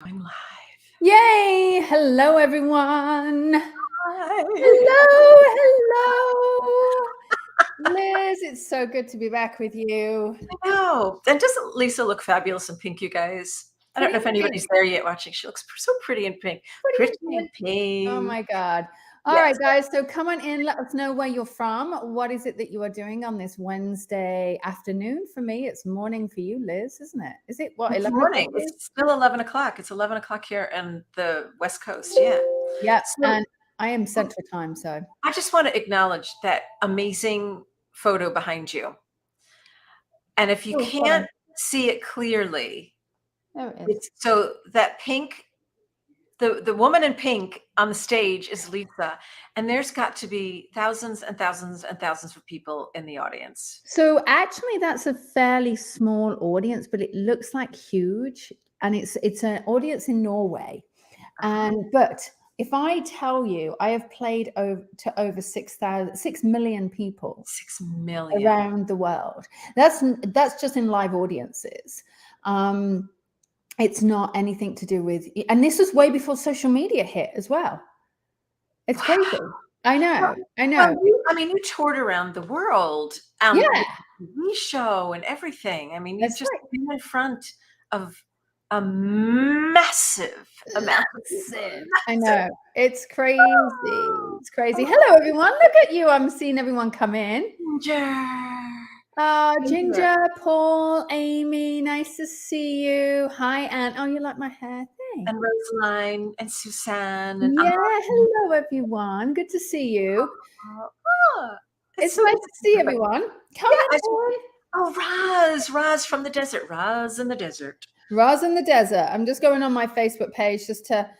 I'm live. Yay! Hello, everyone. Hi. Hello. Liz, it's so good to be back with you. I know. And doesn't Lisa look fabulous in pink, you guys? I don't Pretty know if in anybody's pink. there yet watching. She looks so pretty in pink. Pretty in pink. Oh my God. All Yes. right, guys. So come on in. Let us know where you're from. What is it that you are doing on this Wednesday afternoon? For me, it's morning for you, Liz, isn't it? Is it what, It's 11 o'clock? morning. It's still 11 o'clock. It's 11 o'clock here on the West Coast. Yeah. Yep. So And I am Central Time, so. I just want to acknowledge that amazing photo behind you. And if you Oh, hold on. can't see it clearly, There it is. it's so that pink, the woman in pink on the stage is Lisa, and there's got to be thousands and thousands and thousands of people in the audience. So actually, that's a fairly small audience, but it looks like huge, and it's an audience in Norway. But if I tell you, I have played to over 6 million people 6 million. around the world. That's just in live audiences. It's not anything to do with, and this was way before social media hit as well. It's crazy. I know. Well, you toured around the world, Yeah. with the TV show and everything. I mean, you've That's just right. been in front of a massive amount of people. I know. It's crazy. It's crazy. Hello, everyone. Look at you. I'm seeing everyone come in. Ginger, Paul, Amy, nice to see you. Hi, Anne. Oh, you like my hair? Thanks. And Rosaline and Suzanne and Yeah, hello, everyone. Good to see you. It's so nice to see everyone. Come on. Oh, Roz from the desert. Roz in the desert. Roz in the desert. I'm just going on my Facebook page just to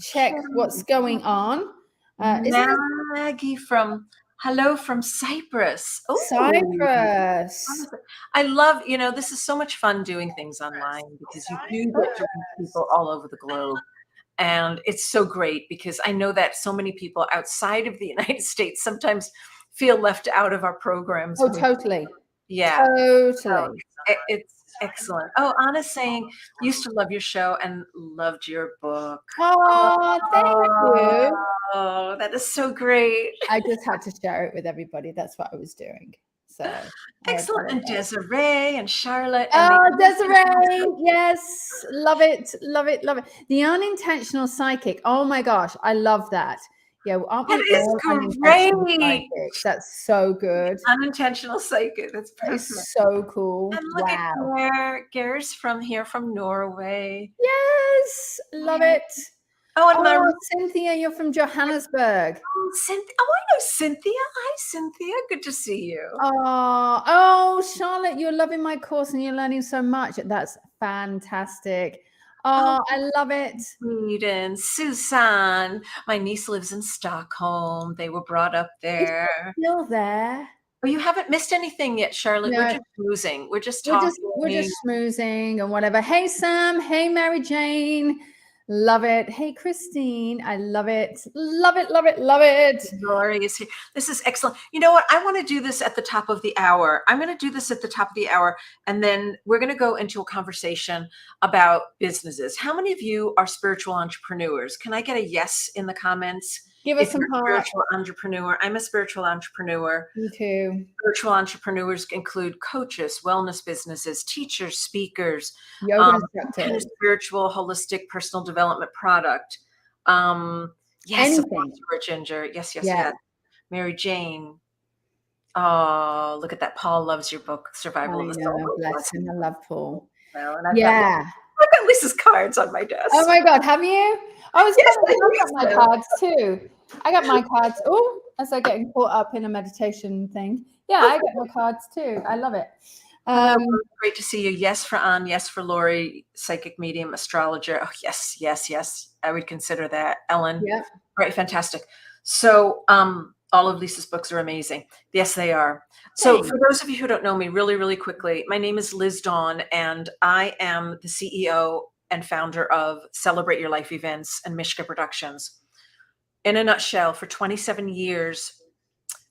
check what's going on. Maggie hello from Cyprus. Oh, Cyprus. I love, this is so much fun doing things online because you do get to reach people all over the globe. And it's so great because I know that so many people outside of the United States sometimes feel left out of our programs. Oh, totally. Yeah. Totally. It's excellent. Oh, Anna's saying, used to love your show and loved your book. Oh, thank you. Oh, that is so great. I just had to share it with everybody. That's what I was doing. So excellent. And Desiree and Charlotte. And Desiree. Yes. Love it. Love it. Love it. The unintentional psychic. Oh my gosh. I love that. Yeah. Aren't we all unintentional psychics? That's so good. Unintentional psychic. That's perfect. It's so cool. And look at Ger's from Norway. Yes. Love it. Oh, and Cynthia, you're from Johannesburg. Oh, Cynthia. Oh, I know Cynthia. Hi, Cynthia. Good to see you. Oh, Charlotte, you're loving my course and you're learning so much. That's fantastic. Oh, I love it. Sweden. Susan. My niece lives in Stockholm. They were brought up there. Is she still there? Well, you haven't missed anything yet, Charlotte. No. We're just schmoozing. We're just talking. We're just schmoozing and whatever. Hey, Sam. Hey, Mary Jane. Love it. Hey, Christine. I love it. Love it. Love it. Love it. Lori is here. This is excellent. You know what? I want to do this at the top of the hour. I'm going to do this at the top of the hour, and then we're going to go into a conversation about businesses. How many of you are spiritual entrepreneurs? Can I get a yes in the comments? Give us some spiritual entrepreneur. I'm a spiritual entrepreneur. Me too. Spiritual entrepreneurs include coaches, wellness businesses, teachers, speakers, yoga instructors, spiritual, holistic, personal development product. Yes, Ginger. Yes. Mary Jane. Oh, look at that. Paul loves your book, Survival of the Soul. Bless him. I love Paul. Well, and I've got Lisa's cards on my desk. Oh my God, have you? I got my cards too. I got my cards. Oh, as I'm getting caught up in a meditation thing. Yeah, I got my cards too. I love it. Great to see you. Yes for Anne. Yes for Lori, psychic medium, astrologer. Oh, yes. I would consider that. Ellen. Yeah. Right. Fantastic. So, all of Lisa's books are amazing. Yes, they are. So for those of you who don't know me, really, really quickly, my name is Liz Dawn, and I am the CEO and founder of Celebrate Your Life Events and Mishka Productions. In a nutshell, for 27 years,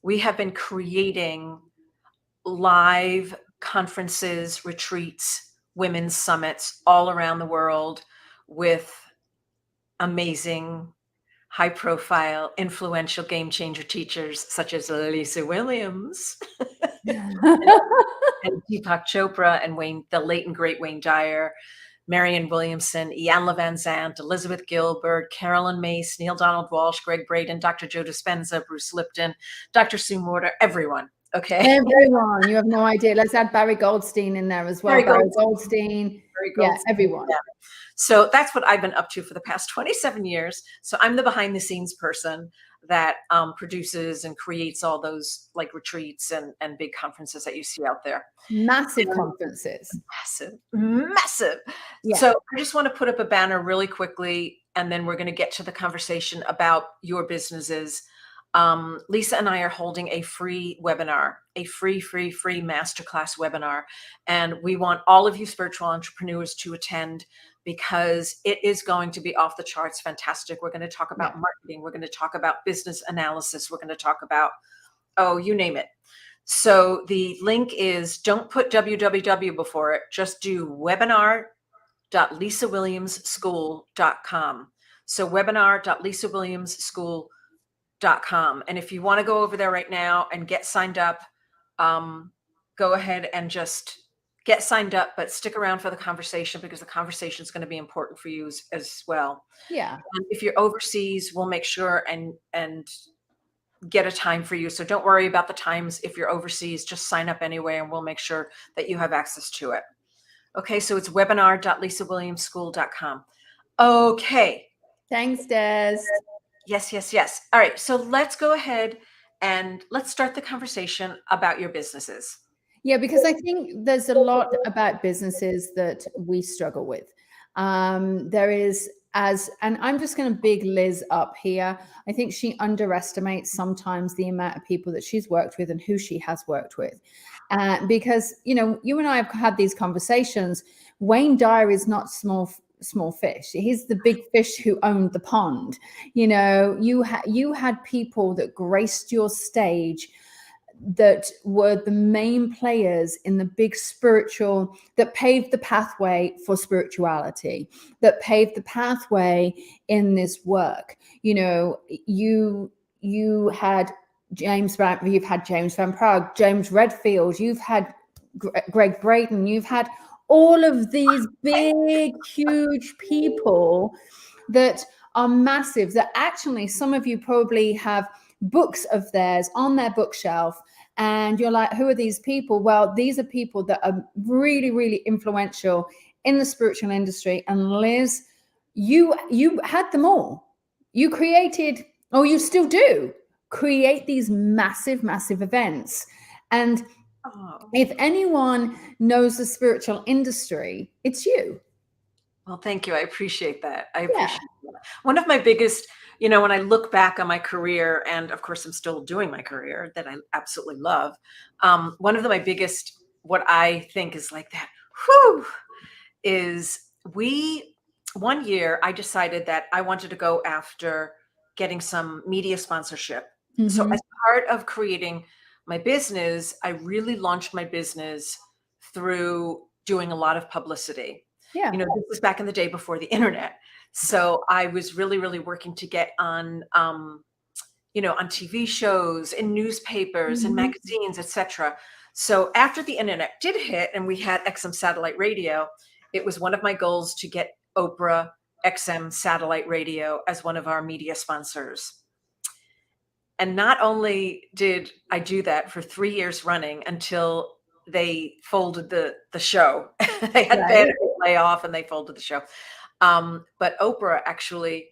we have been creating live conferences, retreats, women's summits all around the world with amazing, high profile, influential game changer teachers such as Lisa Williams and Deepak Chopra and the late and great Wayne Dyer, Marianne Williamson, Iyanla Vanzant, Elizabeth Gilbert, Carolyn Mace, Neil Donald Walsh, Greg Braden, Dr. Joe Dispenza, Bruce Lipton, Dr. Sue Morter, everyone. Okay. Everyone, you have no idea. Let's add Barry Goldstein in there as well. Barry Goldstein. Yeah, everyone. Yeah. So that's what I've been up to for the past 27 years. So I'm the behind the scenes person that produces and creates all those like retreats and big conferences that you see out there. Massive conferences. Massive. Yeah. So I just want to put up a banner really quickly, and then we're going to get to the conversation about your businesses. Lisa and I are holding a free webinar, a free masterclass webinar. And we want all of you spiritual entrepreneurs to attend because it is going to be off the charts fantastic. We're going to talk about marketing. We're going to talk about business analysis. We're going to talk about, oh, you name it. So the link is, don't put www before it, just do webinar.lisawilliamsschool.com. So webinar.lisawilliamsschool.com. And if you want to go over there right now and get signed up, go ahead and just get signed up, but stick around for the conversation because the conversation is going to be important for you as well. Yeah. If you're overseas, we'll make sure and get a time for you. So don't worry about the times. If you're overseas, just sign up anyway, and we'll make sure that you have access to it. Okay. So it's webinar.lisawilliamsschool.com. Okay. Thanks, Des. Yes. All right. So let's go ahead and let's start the conversation about your businesses. Yeah, because I think there's a lot about businesses that we struggle with. There is, and I'm just going to big Liz up here. I think she underestimates sometimes the amount of people that she's worked with and who she has worked with. Because, you know, you and I have had these conversations. Wayne Dyer is not small fish. He's the big fish who owned the pond. You know, you had people that graced your stage that were the main players in the big spiritual, that paved the pathway for spirituality, that paved the pathway in this work. You know, you had you've had James Van Praagh, James Redfield, you've had Greg Braden, you've had all of these big, huge people that are massive, that actually some of you probably have books of theirs on their bookshelf, and you're like, who are these people? Well, these are people that are really, really influential in the spiritual industry. And Liz, you had them all. You created, or you still do, create these massive events. And if anyone knows the spiritual industry, it's you. Well, thank you. I appreciate that. I appreciate that. One of my biggest, you know, when I look back on my career, and of course I'm still doing my career that I absolutely love. One of my biggest, what I think is like that, is one year I decided that I wanted to go after getting some media sponsorship. Mm-hmm. So as part of creating my business, I really launched my business through doing a lot of publicity. Yeah. You know, this was back in the day before the internet. So I was really, really working to get on, you know, on TV shows, in newspapers, in magazines, etc. So after the internet did hit and we had XM satellite radio, it was one of my goals to get Oprah XM satellite radio as one of our media sponsors. And not only did I do that for 3 years running until they folded the show. They had bad layoff and they folded the show. But Oprah actually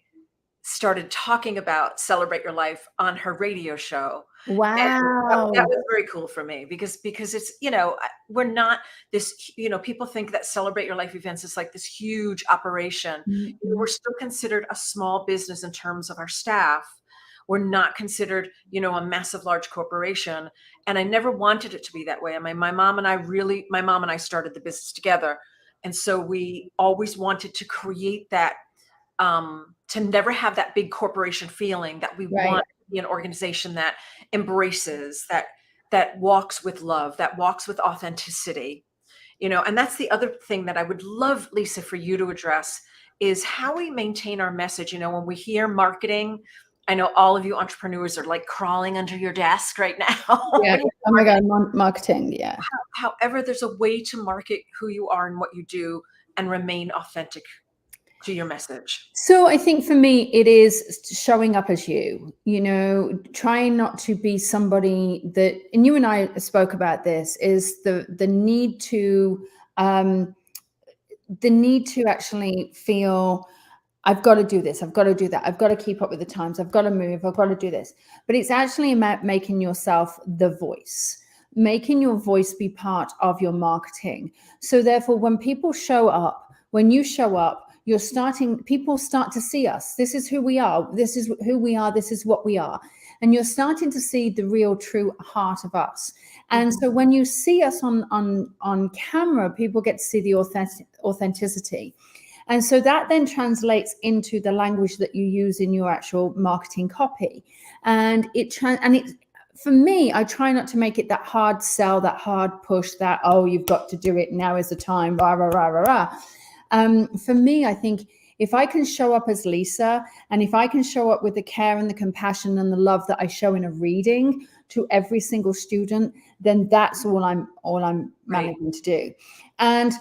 started talking about Celebrate Your Life on her radio show. Wow. And that was very cool for me because it's, you know, we're not this, you know, people think that Celebrate Your Life events is like this huge operation. Mm-hmm. We're still considered a small business in terms of our staff. We're not considered, you know, a massive, large corporation. And I never wanted it to be that way. I mean, my mom and I started the business together. And so we always wanted to create that, to never have that big corporation feeling, that we want to be an organization that embraces, that walks with love, that walks with authenticity, you know. And that's the other thing that I would love, Lisa, for you to address is how we maintain our message. When we hear marketing, I know all of you entrepreneurs are like crawling under your desk right now. Yeah. Oh my God, marketing. Yeah. However, there's a way to market who you are and what you do and remain authentic to your message. So I think for me, it is showing up as you, trying not to be somebody that, and you and I spoke about this, is the need to, actually feel, I've got to do this, I've got to do that, I've got to keep up with the times, I've got to move, I've got to do this. But it's actually about making yourself the voice, making your voice be part of your marketing. So therefore, when people show up, when you show up, people start to see us. This is who we are. This is who we are. This is what we are. And you're starting to see the real, true heart of us. And so when you see us on camera, people get to see the authenticity. And so that then translates into the language that you use in your actual marketing copy. And for me, I try not to make it that hard sell, that hard push, that, oh, you've got to do it, now is the time, rah, rah, rah, rah, rah. For me, I think if I can show up as Lisa, and if I can show up with the care and the compassion and the love that I show in a reading to every single student, then that's all I'm managing to do. And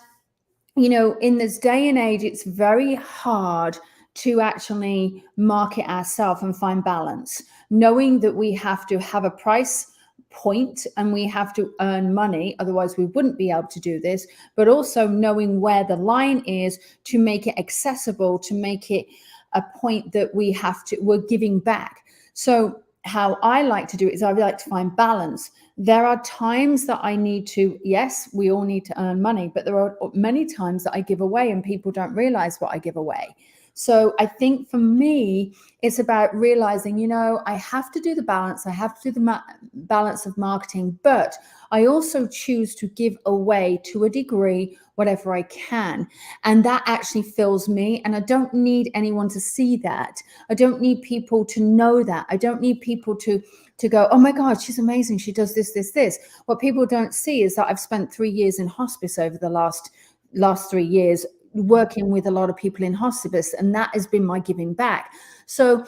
in this day and age, it's very hard to actually market ourselves and find balance, knowing that we have to have a price point and we have to earn money, otherwise we wouldn't be able to do this, but also knowing where the line is to make it accessible, to make it a point that we're giving back. So how I like to do it is I like to find balance. There are times that I need to, yes, we all need to earn money, but there are many times that I give away and people don't realize what I give away. So I think for me, it's about realizing, I have to do the balance. I have to do the balance of marketing, but I also choose to give away to a degree whatever I can. And that actually fills me. And I don't need anyone to see that. I don't need people to know that. I don't need people to go, oh my God, she's amazing. She does this, this, this. What people don't see is that I've spent 3 years in hospice over the last 3 years, working with a lot of people in hospice, and that has been my giving back. So,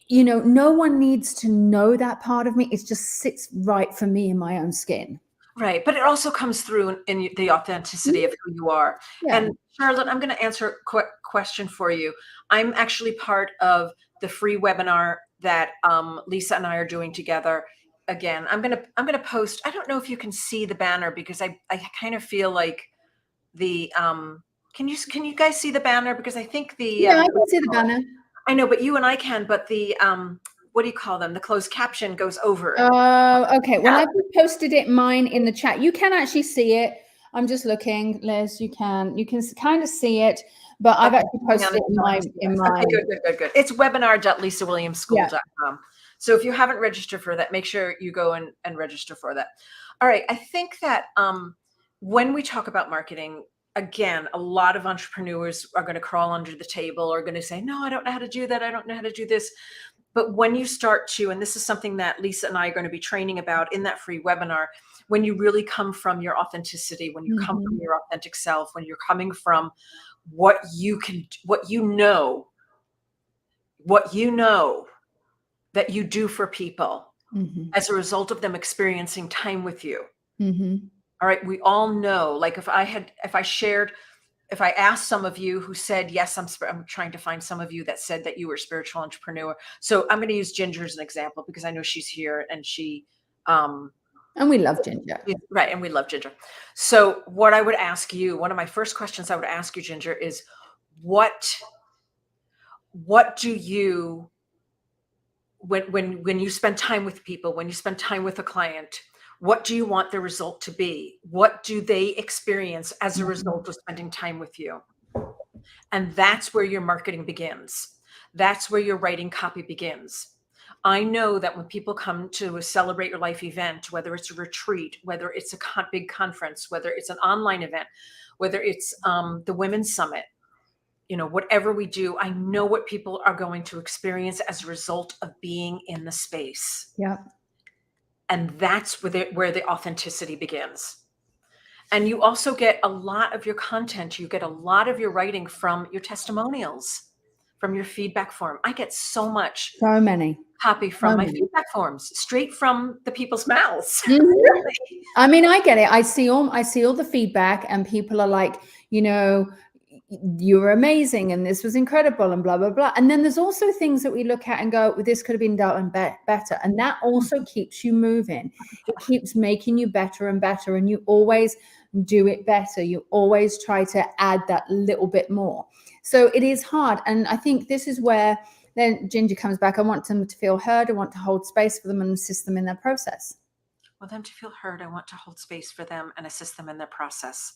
no one needs to know that part of me. It just sits right for me in my own skin. Right. But it also comes through in the authenticity of who you are. Yeah. And Charlotte, I'm going to answer a quick question for you. I'm actually part of the free webinar that Lisa and I are doing together. Again, I'm going to post, I don't know if you can see the banner because I kind of feel like the, can you guys see the banner? Because I think Yeah, I can see the banner. I know, but you and I can, but the, what do you call them? The closed caption goes over it. Oh, okay. Well, I've posted mine in the chat. You can actually see it. I'm just looking, Liz. You can kind of see it, but I've actually posted it in my. Okay, good. It's webinar.lisawilliamsschool.com. So if you haven't registered for that, make sure you go and register for that. All right. I think that when we talk about marketing, again, a lot of entrepreneurs are going to crawl under the table or going to say, no, I don't know how to do that. I don't know how to do this. But when you start to, and this is something that Lisa and I are going to be training about in that free webinar, when you really come from your authenticity, when you come from your authentic self, when you're coming from what you know that you do for people as a result of them experiencing time with you. All right. We all know, like if I asked some of you who said, yes, I'm trying to find some of you that said that you were a spiritual entrepreneur. So I'm going to use Ginger as an example because I know she's here and she, and we love Ginger. Right. And we love Ginger. So what I would ask you, one of my first questions I would ask you, Ginger, is what do you, when you spend time with people, when you spend time with a client, what do you want the result to be? What do they experience as a result of spending time with you? And that's where your marketing begins. That's where your writing copy begins. I know that when people come to a Celebrate Your Life event, whether it's a retreat, whether it's a big conference, whether it's an online event, whether it's the Women's Summit, whatever we do, I know what people are going to experience as a result of being in the space. Yeah. And that's where the authenticity begins. And you also get a lot of your content. You get a lot of your writing from your testimonials, from your feedback form. I get so much So many. copy from So my many. feedback forms, straight from the people's mouths. Mhm. Really. I mean, I get it. I see all the feedback, and people are like, you were amazing and this was incredible and blah blah blah. And then there's also things that we look at and go, well, this could have been done better. And that also keeps you moving. It keeps making you better and better, and you always do it better. You always try to add that little bit more. So it is hard. And I think this is where then Ginger comes back. I want them to feel heard. I want to hold space for them and assist them in their process. Want them to feel heard. I want to hold space for them and assist them in their process.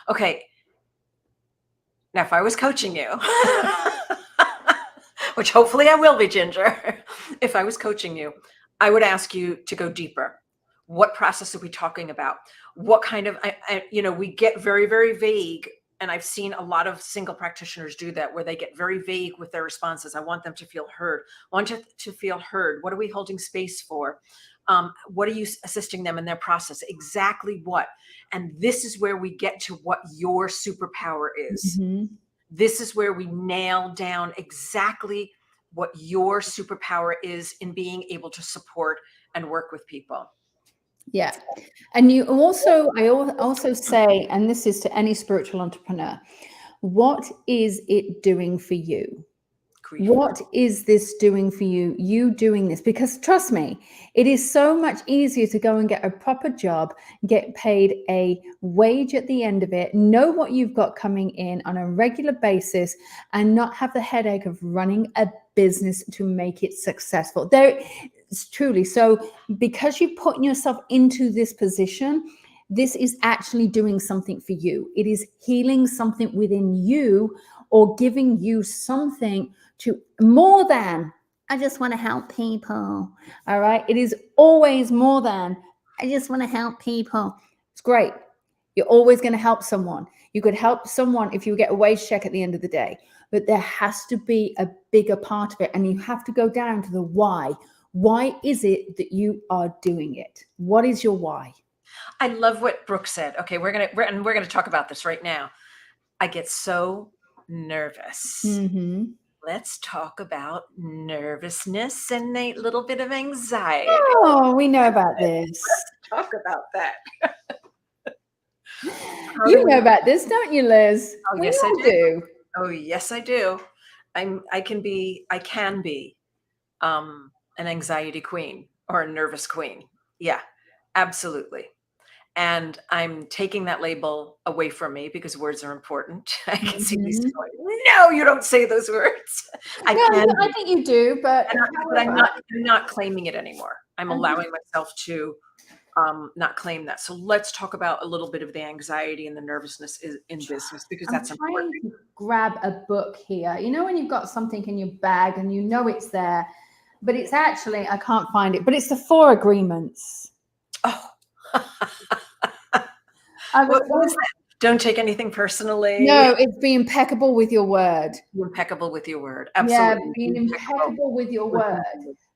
Okay. Now, if I was coaching you, which hopefully I will be, Ginger, if I was coaching you, I would ask you to go deeper. What process are we talking about? What kind of, we get very, very vague. And I've seen a lot of single practitioners do that, where they get very vague with their responses. I want them to feel heard. I want you to feel heard. What are we holding space for? What are you assisting them in their process? Exactly what? And this is where we get to what your superpower is. Mm-hmm. This is where we nail down exactly what your superpower is in being able to support and work with people. Yeah. And I also say, and this is to any spiritual entrepreneur, what is it doing for you? What is this doing for you? You doing this? Because trust me, it is so much easier to go and get a proper job, get paid a wage at the end of it, know what you've got coming in on a regular basis, and not have the headache of running a business to make it successful. It's truly so, because you're putting yourself into this position. This is actually doing something for you. It is healing something within you, or giving you something to more than, I just want to help people. All right. It is always more than, I just want to help people. It's great. You're always going to help someone. You could help someone if you get a wage check at the end of the day, but there has to be a bigger part of it. And you have to go down to the why. Why is it that you are doing it? What is your why? I love what Brooke said. Okay, we're gonna talk about this right now. I get so nervous. Mm-hmm. Let's talk about nervousness and a little bit of anxiety. Oh, we know about this. Let's talk about that. You know about this, don't you, Liz? Oh, yes, I do. Oh, yes, I do. I can be an anxiety queen or a nervous queen. Yeah, absolutely. And I'm taking that label away from me, because words are important. I can see Lisa going, no, you don't say those words. I think you do, but I'm not claiming it anymore. I'm allowing myself to not claim that. So let's talk about a little bit of the anxiety and the nervousness in business, because that's important. I'm trying to grab a book here. You know, when you've got something in your bag and you know it's there, but it's actually, I can't find it, but it's the 4 Agreements. Oh. What is that? Don't take anything personally. No, it's be impeccable with your word. Be impeccable with your word. Absolutely. Yeah, being impeccable with your word.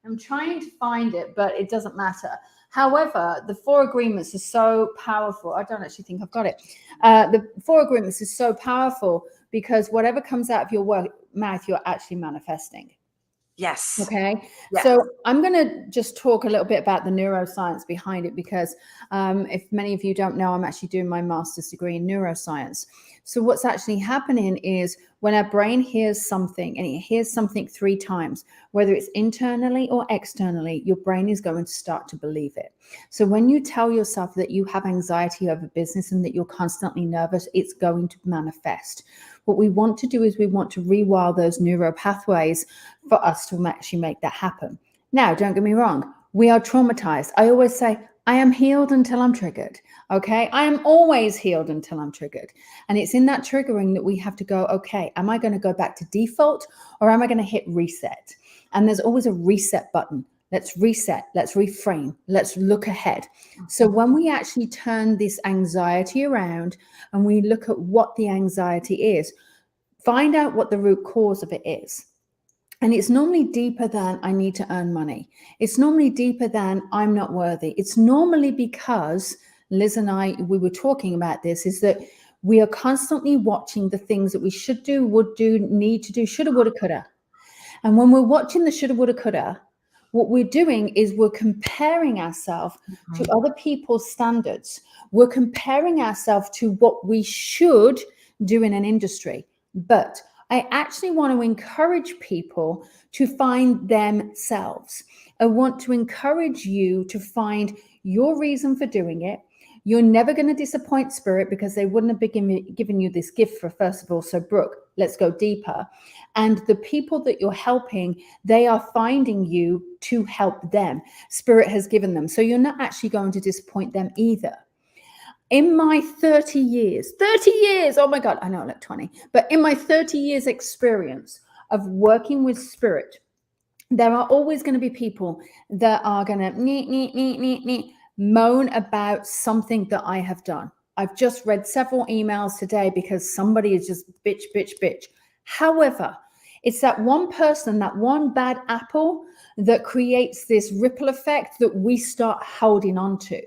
I'm trying to find it, but it doesn't matter. However, the 4 Agreements are so powerful. I don't actually think I've got it. The 4 Agreements is so powerful, because whatever comes out of your mouth, you're actually manifesting. Yes. Okay. Yes. So I'm going to just talk a little bit about the neuroscience behind it, because if many of you don't know, I'm actually doing my master's degree in neuroscience. So what's actually happening is, when our brain hears something, and it hears something 3 times, whether it's internally or externally, your brain is going to start to believe it. So when you tell yourself that you have anxiety over business and that you're constantly nervous, it's going to manifest. What we want to do is we want to rewire those neural pathways for us to actually make that happen. Now, don't get me wrong. We are traumatized. I always say, I am healed until I'm triggered. Okay. I am always healed until I'm triggered. And it's in that triggering that we have to go, okay, am I going to go back to default, or am I going to hit reset? And there's always a reset button. Let's reset. Let's reframe. Let's look ahead. So when we actually turn this anxiety around and we look at what the anxiety is, find out what the root cause of it is. And it's normally deeper than I need to earn money. It's normally deeper than I'm not worthy. It's normally because Liz and I, we were talking about this, is that we are constantly watching the things that we should do, would do, need to do, shoulda, woulda, coulda. And when we're watching the shoulda, woulda, coulda, what we're doing is we're comparing ourselves to other people's standards. We're comparing ourselves to what we should do in an industry. But I actually want to encourage people to find themselves. I want to encourage you to find your reason for doing it. You're never going to disappoint Spirit, because they wouldn't have given you this gift for, first of all. So Brooke, let's go deeper. And the people that you're helping, they are finding you to help them. Spirit has given them. So you're not actually going to disappoint them either. In my 30 years, oh my God, I know I look 20, but in my 30 years experience of working with Spirit, there are always going to be people that are going to moan about something that I have done. I've just read several emails today because somebody is just bitch. However, it's that one person, that one bad apple that creates this ripple effect that we start holding on to.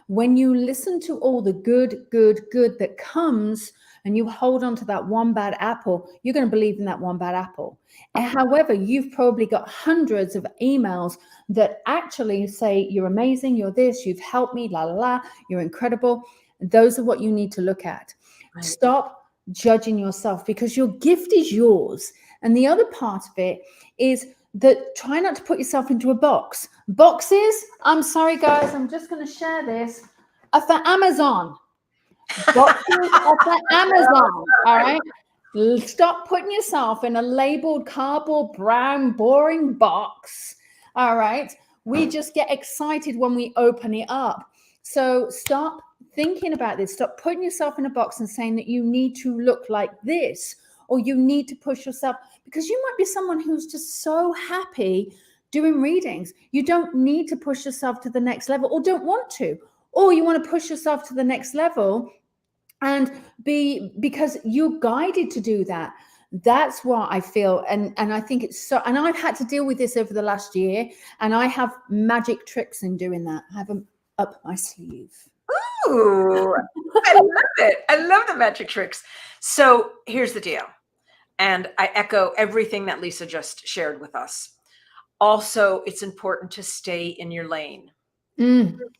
When you listen to all the good that comes and you hold on to that one bad apple, you're going to believe in that one bad apple. And however, you've probably got hundreds of emails that actually say, you're amazing, you're this, you've helped me, la, la, la, you're incredible. Those are what you need to look at. Right. Stop judging yourself, because your gift is yours. And the other part of it is that try not to put yourself into a box. Boxes, I'm sorry guys, I'm just going to share this, are for Amazon. Boxes are for Amazon, all right? Stop putting yourself in a labeled cardboard, brown, boring box, all right? We just get excited when we open it up. So stop thinking about this. Stop putting yourself in a box and saying that you need to look like this, or you need to push yourself, because you might be someone who's just so happy doing readings. You don't need to push yourself to the next level, or don't want to, or you want to push yourself to the next level and because you're guided to do that. That's what I feel. And I think it's so, and I've had to deal with this over the last year, and I have magic tricks in doing that. I have them up my sleeve. Ooh, I love it. I love the magic tricks. So here's the deal. And I echo everything that Lisa just shared with us. Also, it's important to stay in your lane.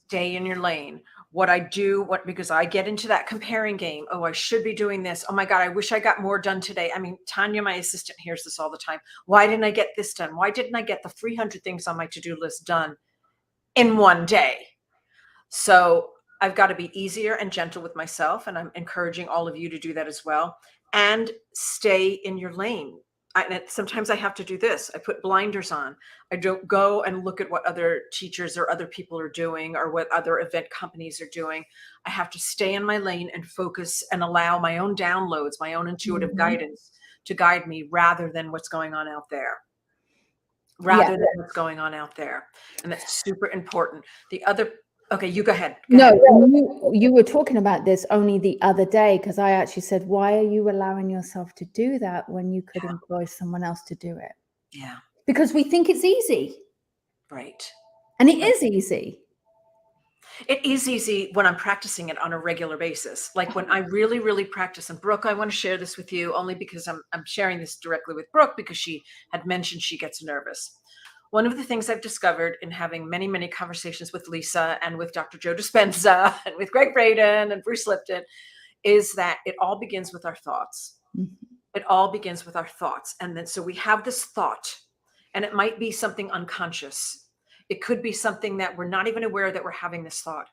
Stay in your lane. What I do, because I get into that comparing game. Oh, I should be doing this. Oh my God, I wish I got more done today. I mean, Tanya, my assistant, hears this all the time. Why didn't I get this done? Why didn't I get the 300 things on my to-do list done in one day? So I've got to be easier and gentle with myself. And I'm encouraging all of you to do that as well. And stay in your lane. Sometimes I have to do this. I put blinders on. I don't go and look at what other teachers or other people are doing, or what other event companies are doing. I have to stay in my lane and focus and allow my own downloads, my own intuitive guidance to guide me, rather than what's going on out there. Than what's going on out there. And that's super important. The other, okay, you go ahead. You were talking about this only the other day, because I actually said, why are you allowing yourself to do that when you could employ someone else to do it? Yeah. Because we think it's easy. Right. And it is easy. It is easy when I'm practicing it on a regular basis. Like when I really, really practice. And Brooke, I want to share this with you only because I'm sharing this directly with Brooke, because she had mentioned she gets nervous. One of the things I've discovered in having many, many conversations with Lisa and with Dr. Joe Dispenza and with Greg Braden and Bruce Lipton is that it all begins with our thoughts. It all begins with our thoughts. And then, so we have this thought, and it might be something unconscious. It could be something that we're not even aware that we're having this thought.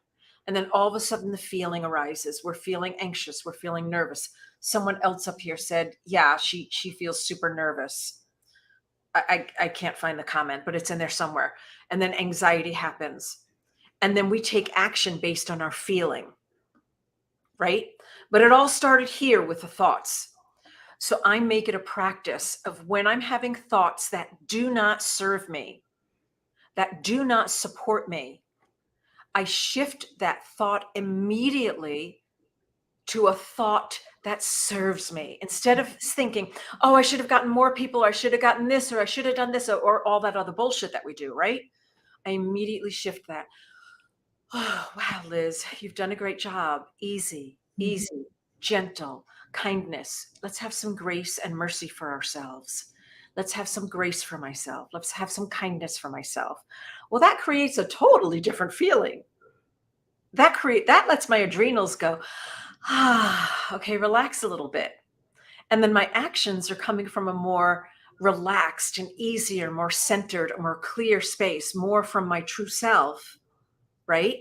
And then all of a sudden the feeling arises. We're feeling anxious. We're feeling nervous. Someone else up here said, yeah, she feels super nervous. I can't find the comment, but it's in there somewhere. And then anxiety happens. And then we take action based on our feeling, right? But it all started here with the thoughts. So I make it a practice of, when I'm having thoughts that do not serve me, that do not support me, I shift that thought immediately to a thought that serves me, instead of thinking, oh, I should have gotten more people, or I should have gotten this, or I should have done this, or all that other bullshit that we do, right? I immediately shift that. Oh, wow, Liz, you've done a great job. Easy, Mhm. easy, gentle, kindness. Let's have some grace and mercy for ourselves. Let's have some grace for myself. Let's have some kindness for myself. Well, that creates a totally different feeling. That lets my adrenals go, okay, relax a little bit. And then my actions are coming from a more relaxed and easier, more centered, more clear space, more from my true self, right?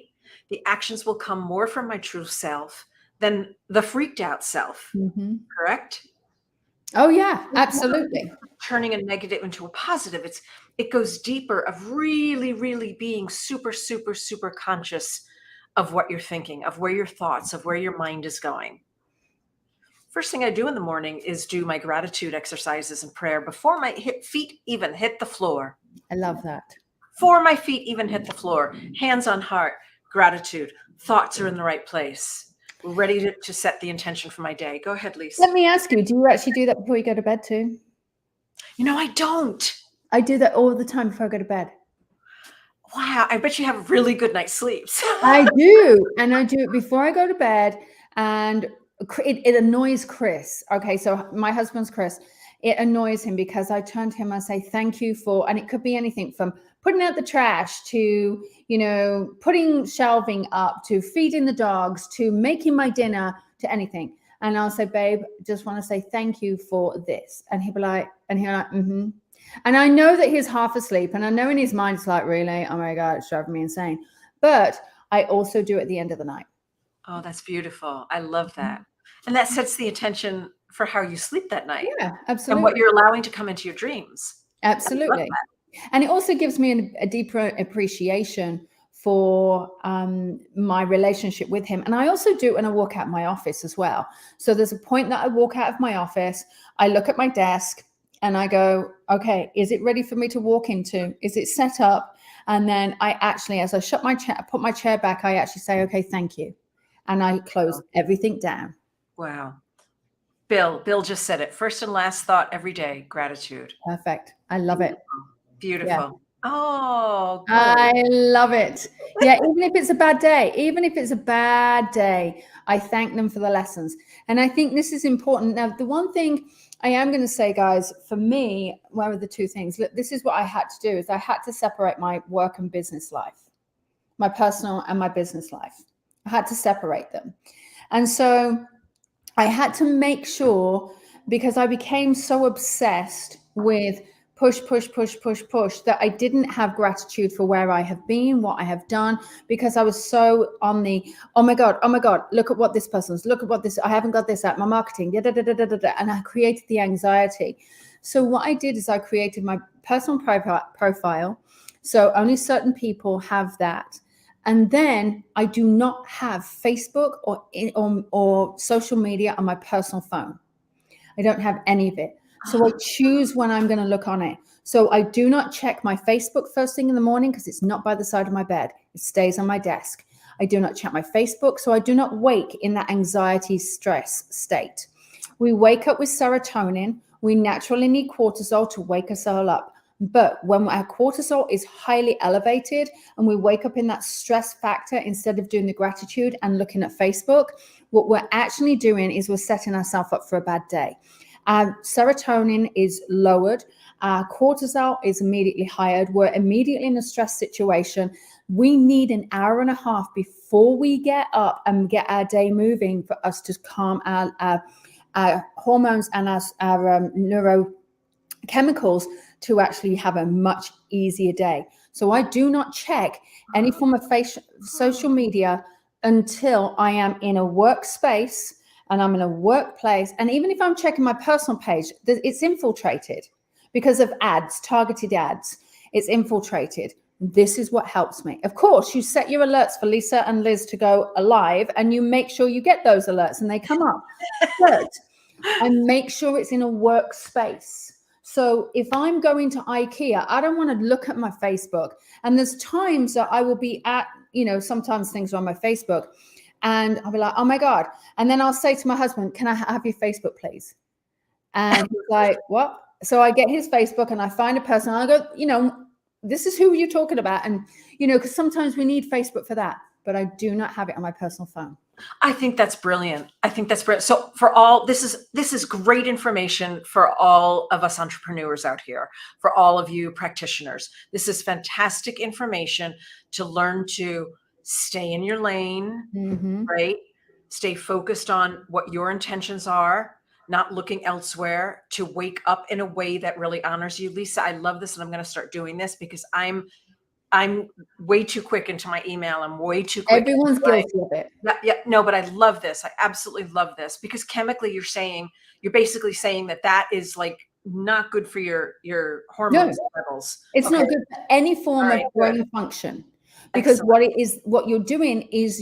The actions will come more from my true self than the freaked out self, Mhm. correct? Oh yeah, absolutely. Turning a negative into a positive. It goes deeper of really, really being super, super, super conscious of what you're thinking, of where your thoughts, of where your mind is going. First thing I do in the morning is do my gratitude exercises and prayer before my feet even hit the floor. I love that. Before my feet even hit the floor, hands on heart, gratitude, thoughts are in the right place. Ready to set the intention for my day. Go ahead, Lisa. Let me ask you, do you actually do that before you go to bed too? I don't. I do that all the time before I go to bed. Wow, I bet you have really good night's sleeps. I do, and I do it before I go to bed, and it annoys Chris. Okay, so my husband's Chris. It annoys him because I turn to him and say thank you for, and it could be anything from putting out the trash to, putting shelving up to feeding the dogs to making my dinner to anything. And I'll say, babe, just want to say thank you for this. And he'll be like, mm-hmm. And I know that he's half asleep, and I know in his mind it's like, really, oh my God, it's driving me insane. But I also do at the end of the night. Oh, that's beautiful. I love that. And that sets the intention for how you sleep that night Yeah, and absolutely. what you're allowing to come into your dreams. Absolutely. And it also gives me a deeper appreciation for my relationship with him. And I also do it when I walk out of my office as well. So there's a point that I walk out of my office, I look at my desk and I go, okay, is it ready for me to walk into? Is it set up? And then I actually, as I shut my chair, put my chair back, I actually say, okay, thank you. And I close everything down. Wow. Bill just said it. First and last thought every day, gratitude. Perfect. I love it. Beautiful. Yeah. Oh, good. I love it. Yeah, even if it's a bad day, I thank them for the lessons. And I think this is important. Now, the one thing I am going to say, guys, for me, where are the two things? Look, this is what I had to do is I had to separate my work and business life, my personal and my business life. I had to separate them. And so I had to make sure, because I became so obsessed with push, that I didn't have gratitude for where I have been, what I have done, because I was so on the, oh my God, look at what this person's, look at what this, I haven't got this at my marketing, and I created the anxiety. So what I did is I created my personal profile. So only certain people have that. And then I do not have Facebook or social media on my personal phone. I don't have any of it. So I choose when I'm going to look on it. So I do not check my Facebook first thing in the morning because it's not by the side of my bed. It stays on my desk. I do not check my Facebook. So I do not wake in that anxiety stress state. We wake up with serotonin. We naturally need cortisol to wake us all up. But when our cortisol is highly elevated and we wake up in that stress factor, instead of doing the gratitude and looking at Facebook, what we're actually doing is we're setting ourselves up for a bad day. Our serotonin is lowered. Our cortisol is immediately higher. We're immediately in a stress situation. We need an hour and a half before we get up and get our day moving for us to calm our hormones and our neurochemicals to actually have a much easier day. So I do not check any form of social media until I am in a workspace and I'm in a workplace. And even if I'm checking my personal page, it's infiltrated because of ads, targeted ads. It's infiltrated. This is what helps me. Of course, you set your alerts for Lisa and Liz to go live and you make sure you get those alerts and they come up. But I make sure it's in a workspace. So if I'm going to IKEA, I don't want to look at my Facebook. And there's times that I will be at, sometimes things are on my Facebook and I'll be like, oh my God. And then I'll say to my husband, can I have your Facebook, please? And he's like, what? So I get his Facebook and I find a person and I go, this is who you're talking about. And, because sometimes we need Facebook for that. but I do not have it on my personal phone. I think that's brilliant. I think that's brilliant. So for all, this is great information for all of us entrepreneurs out here, for all of you practitioners. This is fantastic information to learn to stay in your lane, right? Stay focused on what your intentions are, not looking elsewhere, to wake up in a way that really honors you. Lisa, I love this, and I'm going to start doing this because I'm way too quick into my email. I'm way too quick. Everyone's guilty of it. Yeah, no, but I love this. I absolutely love this because chemically you're basically saying that is like not good for your hormones levels. It's not good for any form of brain function. Because what you're doing is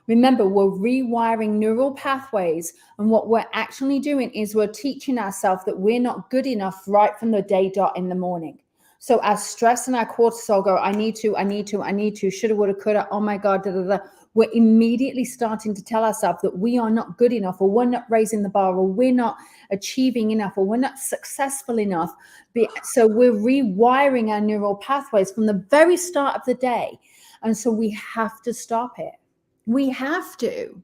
remember, we're rewiring neural pathways. And what we're actually doing is we're teaching ourselves that we're not good enough right from the day dot in the morning. So our stress and our cortisol go, I need to, shoulda, woulda, coulda, oh my God, da, da, da. We're immediately starting to tell ourselves that we are not good enough, or we're not raising the bar, or we're not achieving enough, or we're not successful enough. So we're rewiring our neural pathways from the very start of the day. And so we have to stop it. We have to.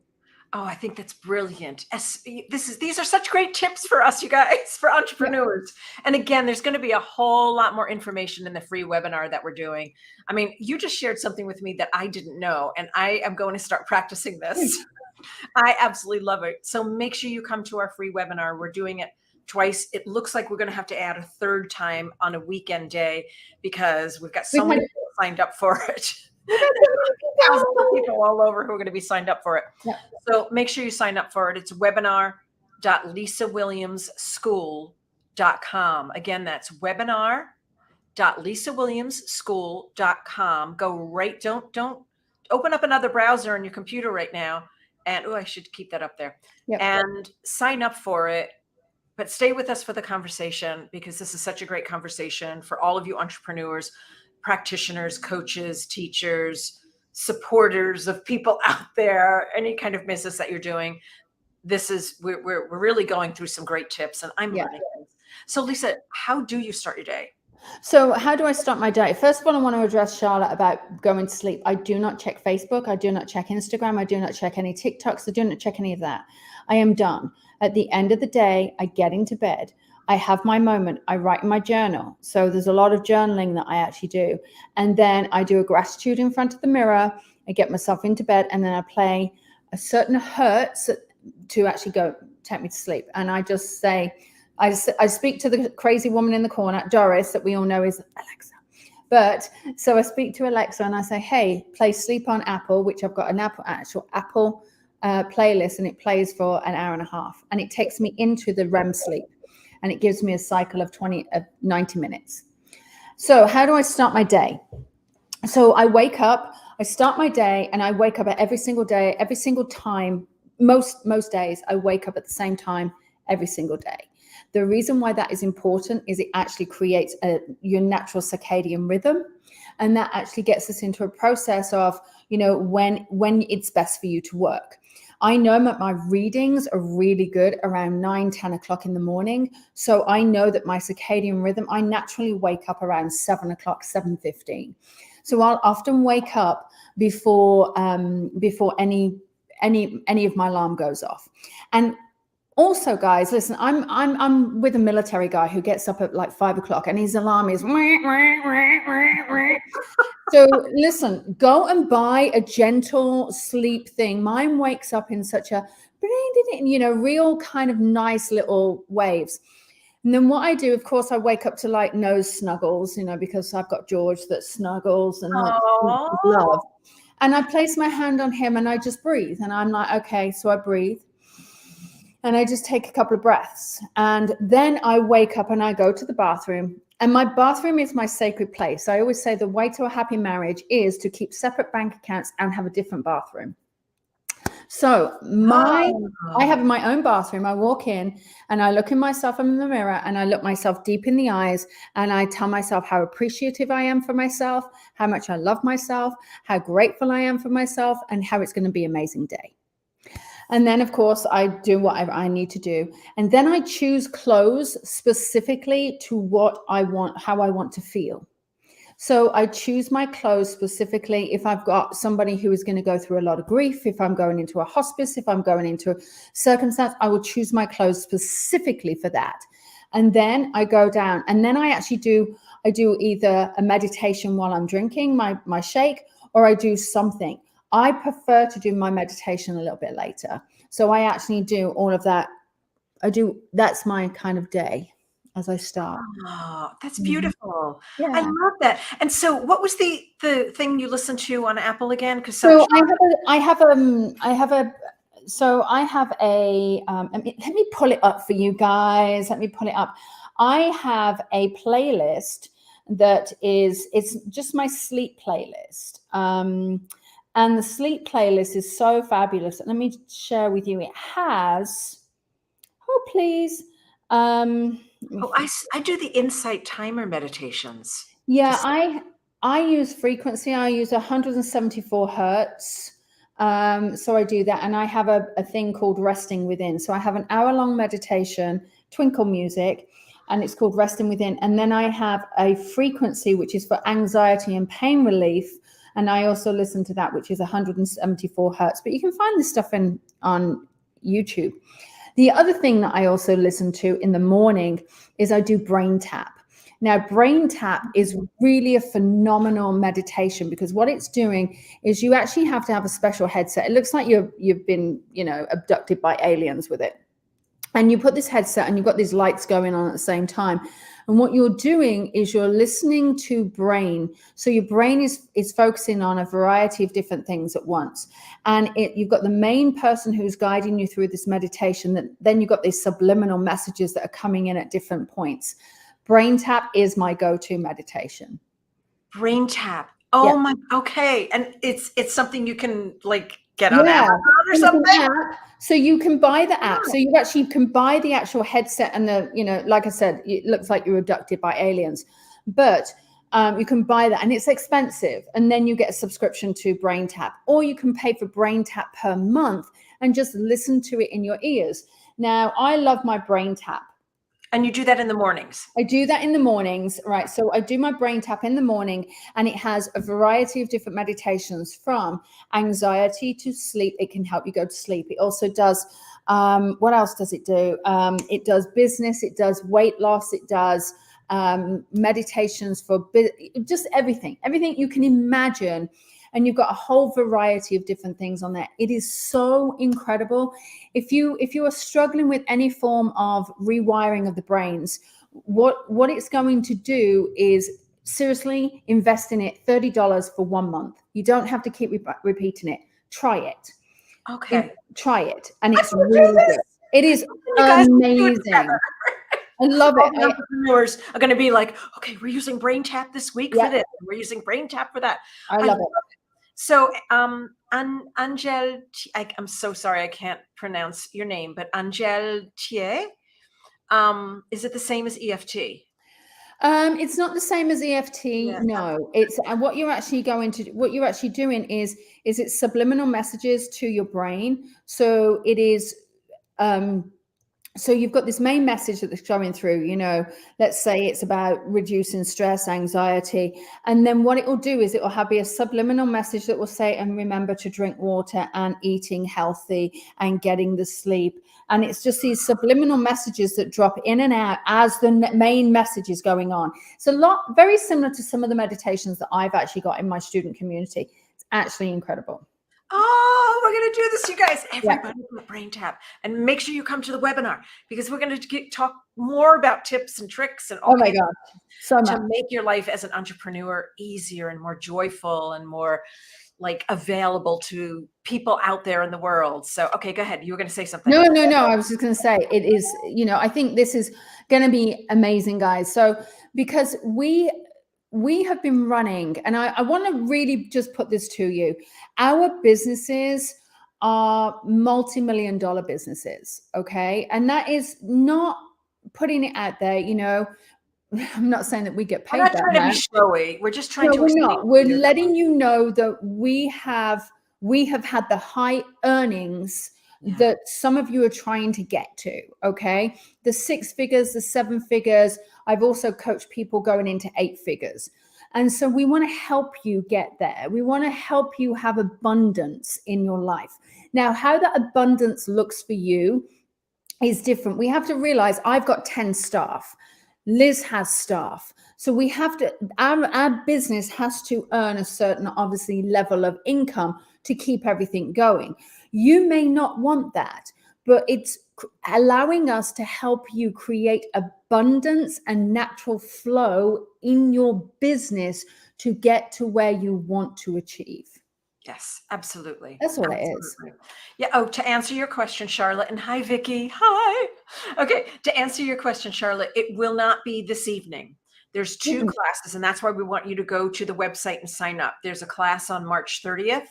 Oh, I think that's brilliant. These are such great tips for us, you guys, for entrepreneurs. Yeah. And again, there's going to be a whole lot more information in the free webinar that we're doing. I mean, you just shared something with me that I didn't know, and I am going to start practicing this. I absolutely love it. So make sure you come to our free webinar. We're doing it twice. It looks like we're going to have to add a third time on a weekend day because we've got so many people signed up for it. Thousands of people all over who are going to be signed up for it. Yeah. So make sure you sign up for it. It's webinar.lisawilliamsschool.com. Again, that's webinar.lisawilliamsschool.com. Go right. Don't open up another browser on your computer right now. And I should keep that up there. Yep. And sign up for it. But stay with us for the conversation because this is such a great conversation for all of you entrepreneurs, practitioners, coaches, teachers, supporters of people out there, any kind of business that you're doing. We're really going through some great tips, and I'm learning things. So Lisa, how do you start your day? So how do I start my day? First of all, I want to address Charlotte about going to sleep. I do not check Facebook. I do not check Instagram. I do not check any TikToks. I do not check any of that. I am done. At the end of the day, I get into bed. I have my moment. I write in my journal. So there's a lot of journaling that I actually do. And then I do a gratitude in front of the mirror. I get myself into bed, and then I play a certain hertz to actually take me to sleep. And I just say, I speak to the crazy woman in the corner, Doris, that we all know is Alexa. But so I speak to Alexa and I say, hey, play Sleep on Apple, which I've got an actual Apple playlist, and it plays for an hour and a half. And it takes me into the REM sleep. And it gives me a cycle of 90 minutes. So how do I start my day? So I wake up, I start my day, and I wake up at every single day, every single time. Most days I wake up at the same time every single day. The reason why that is important is it actually creates your natural circadian rhythm. And that actually gets us into a process of, when it's best for you to work. I know that my readings are really good around 9-10 o'clock in the morning. So I know that my circadian rhythm, I naturally wake up around 7 o'clock, 7:15. So I'll often wake up before any of my alarm goes off. And also, guys, listen, I'm with a military guy who gets up at like 5 o'clock and his alarm is. So listen, go and buy a gentle sleep thing. Mine wakes up in such a, real kind of nice little waves. And then what I do, of course, I wake up to like nose snuggles, because I've got George that snuggles and love. And I place my hand on him and I just breathe. And I'm like, okay, so I breathe. And I just take a couple of breaths. And then I wake up and I go to the bathroom. And my bathroom is my sacred place. I always say the way to a happy marriage is to keep separate bank accounts and have a different bathroom. So I have my own bathroom. I walk in and I look at myself in the mirror and I look myself deep in the eyes and I tell myself how appreciative I am for myself, how much I love myself, how grateful I am for myself, and how it's going to be an amazing day. And then, of course, I do whatever I need to do. And then I choose clothes specifically to what I want, how I want to feel. So I choose my clothes specifically if I've got somebody who is going to go through a lot of grief, if I'm going into a hospice, if I'm going into a circumstance, I will choose my clothes specifically for that. And then I go down, and then I do either a meditation while I'm drinking my shake, or I do something. I prefer to do my meditation a little bit later. So I actually do all of that. That's my kind of day as I start. Oh, that's Mhm. beautiful. I Yeah. love that. And so what was the thing you listened to on Apple again? Because So I have a let me pull it up for you guys. Let me pull it up. I have a playlist it's just my sleep playlist. And the sleep playlist is so fabulous. Let me share with you. It has, oh please. I do the Insight timer meditations. Yeah, Just I use frequency. I use 174 hertz. So I do that, and I have a thing called Resting Within. So I have an hour-long meditation, twinkle music, and it's called Resting Within. And then I have a frequency which is for anxiety and pain relief, and I also listen to that, which is 174 hertz. But you can find this stuff on YouTube. The other thing that I also listen to in the morning is I do Brain Tap. Now, Brain Tap is really a phenomenal meditation, because what it's doing is you actually have to have a special headset. It looks like you've been, abducted by aliens with it. And you put this headset and you've got these lights going on at the same time. And what you're doing is you're listening to brain. So your brain is focusing on a variety of different things at once. And you've got the main person who's guiding you through this meditation. Then you've got these subliminal messages that are coming in at different points. Brain Tap is my go-to meditation. Brain Tap. Oh my, okay. And it's something you can like get on Amazon or something? So you can buy the app. So you actually can buy the actual headset and like I said, it looks like you're abducted by aliens, but you can buy that, and it's expensive. And then you get a subscription to Brain Tap, or you can pay for Brain Tap per month and just listen to it in your ears. Now, I love my Brain Tap. And you do that in the mornings? I do that in the mornings, right? So I do my Brain Tap in the morning, and it has a variety of different meditations, from anxiety to sleep. It can help you go to sleep. It also does, what else does it do? It does business, it does weight loss, it does meditations for just everything you can imagine. And you've got a whole variety of different things on there. It is so incredible. If you are struggling with any form of rewiring of the brains, what it's going to do is seriously invest in it. $30 for 1 month. You don't have to keep repeating it. Try it. Okay. Try it. And it's really good. It is amazing. I love it. Entrepreneurs are going to be like, okay, we're using Brain Tap this week for this. We're using Brain Tap for that. I love it. So, Angel, I'm so sorry, I can't pronounce your name, but Angel Thier, is it the same as EFT? It's not the same as EFT. Yeah. No, it's what you're actually doing is it's subliminal messages to your brain. So it is, so you've got this main message that's going through, let's say it's about reducing stress, anxiety. And then what it will do is it will be a subliminal message that will say, and remember to drink water and eating healthy and getting the sleep. And it's just these subliminal messages that drop in and out as the main message is going on. It's very similar to some of the meditations that I've actually got in my student community. It's actually incredible. Oh, we're going to do this, you guys. Everybody do a Brain Tap, and make sure you come to the webinar, because we're going to talk more about tips and tricks and oh my God, so much to make your life as an entrepreneur easier and more joyful and more like available to people out there in the world. So, okay, go ahead. You were going to say something. No. I was just going to say it is, I think this is going to be amazing, guys. So because we have been running, and I want to really just put this to you. Our businesses are multi-million-dollar businesses, okay? And that is not putting it out there, I'm not saying that we get paid. We're not trying to be showy. We're just trying to. We're not. We're letting you know that we have had the high earnings that some of you are trying to get to, okay? The 6 figures, the 7 figures. I've also coached people going into 8 figures. And so we want to help you get there. We want to help you have abundance in your life. Now, how that abundance looks for you is different. We have to realize I've got 10 staff. Liz has staff. So we have to, our business has to earn a certain, obviously, level of income to keep everything going. You may not want that, but it's allowing us to help you create abundance and natural flow in your business to get to where you want to achieve. Yes, absolutely. That's all Absolutely. it is. Yeah. Oh, to answer your question, Charlotte, and hi, Vicky. Hi. Okay. To answer your question, Charlotte, it will not be this evening. There's two classes, and that's why we want you to go to the website and sign up. There's a class on March 30th,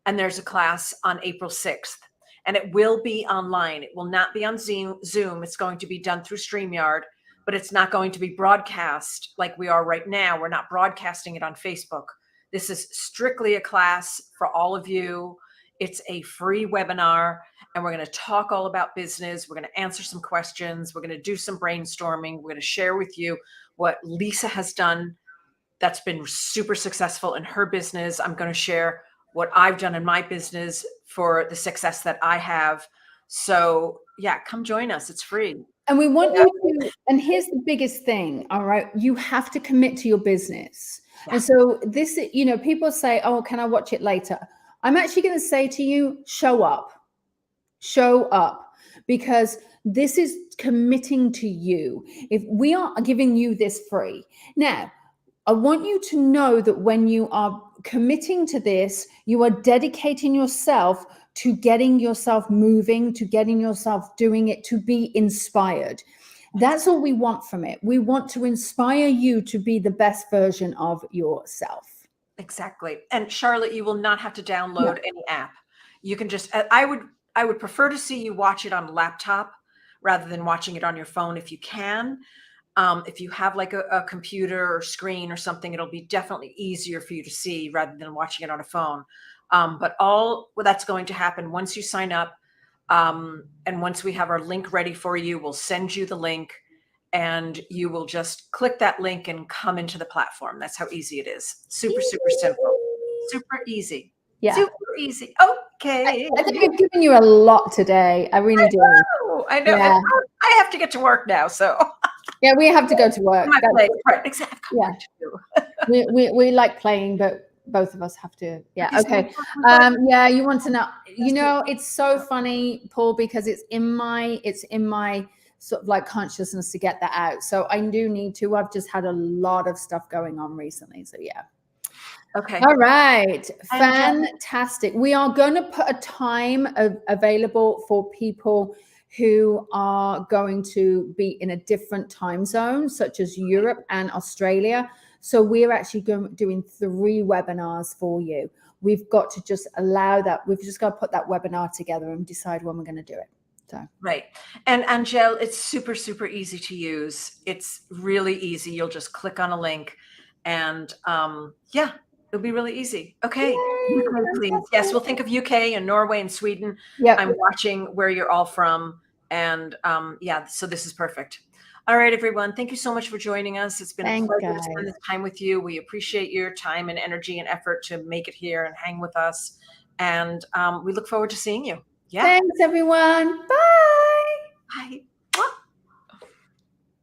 and there's a class on April 6th, and it will be online. It will not be on Zoom. It's going to be done through StreamYard, but it's not going to be broadcast like we are right now. We're not broadcasting it on Facebook. This is strictly a class for all of you. It's a free webinar, and we're going to talk all about business. We're going to answer some questions. We're going to do some brainstorming. We're going to share with you what Lisa has done that's been super successful in her business. I'm going to share what I've done in my business for the success that I have. So yeah, come join us. It's free. And we want you to, and here's the biggest thing, all right? You have to commit to your business. Yeah. And so this, people say, oh, can I watch it later? I'm actually going to say to you, show up, because this is committing to you. If we are giving you this free. Now, I want you to know that when you are committing to this, you are dedicating yourself to getting yourself moving, to getting yourself doing it, to be inspired. That's all we want from it. We want to inspire you to be the best version of yourself. Exactly. And Charlotte, you will not have to download any app. You can just, I would prefer to see you watch it on a laptop rather than watching it on your phone if you can. If you have like a computer or screen or something, it'll be definitely easier for you to see rather than watching it on a phone. But that's going to happen once you sign up. And once we have our link ready for you, we'll send you the link and you will just click that link and come into the platform. That's how easy it is. Super, super simple. Super easy. Yeah. Super easy. Okay. I think we've given you a lot today. I really do. I know. Yeah. I have to get to work now, so. Yeah, we have to go to work. Right, exactly. Yeah. we like playing, but both of us have to. Yeah. Okay. Yeah, you want to know? It's so funny, Paul, because it's in my sort of like consciousness to get that out. So I do need to. I've just had a lot of stuff going on recently. So yeah. Okay. All right. Fantastic. We are going to put a time available for people who are going to be in a different time zone, such as Europe and Australia. So we're actually doing 3 webinars for you. We've got to just allow that. We've just got to put that webinar together and decide when we're going to do it. So. Right. And Angel, it's super, super easy to use. It's really easy. You'll just click on a link and yeah, it'll be really easy. Okay. UK, please. Yes, we'll think of UK and Norway and Sweden. Yep. I'm watching where you're all from. And yeah, so this is perfect. All right, everyone. Thank you so much for joining us. It's been a pleasure to spend this time with you. We appreciate your time and energy and effort to make it here and hang with us. And we look forward to seeing you. Yeah. Thanks, everyone. Bye. Bye.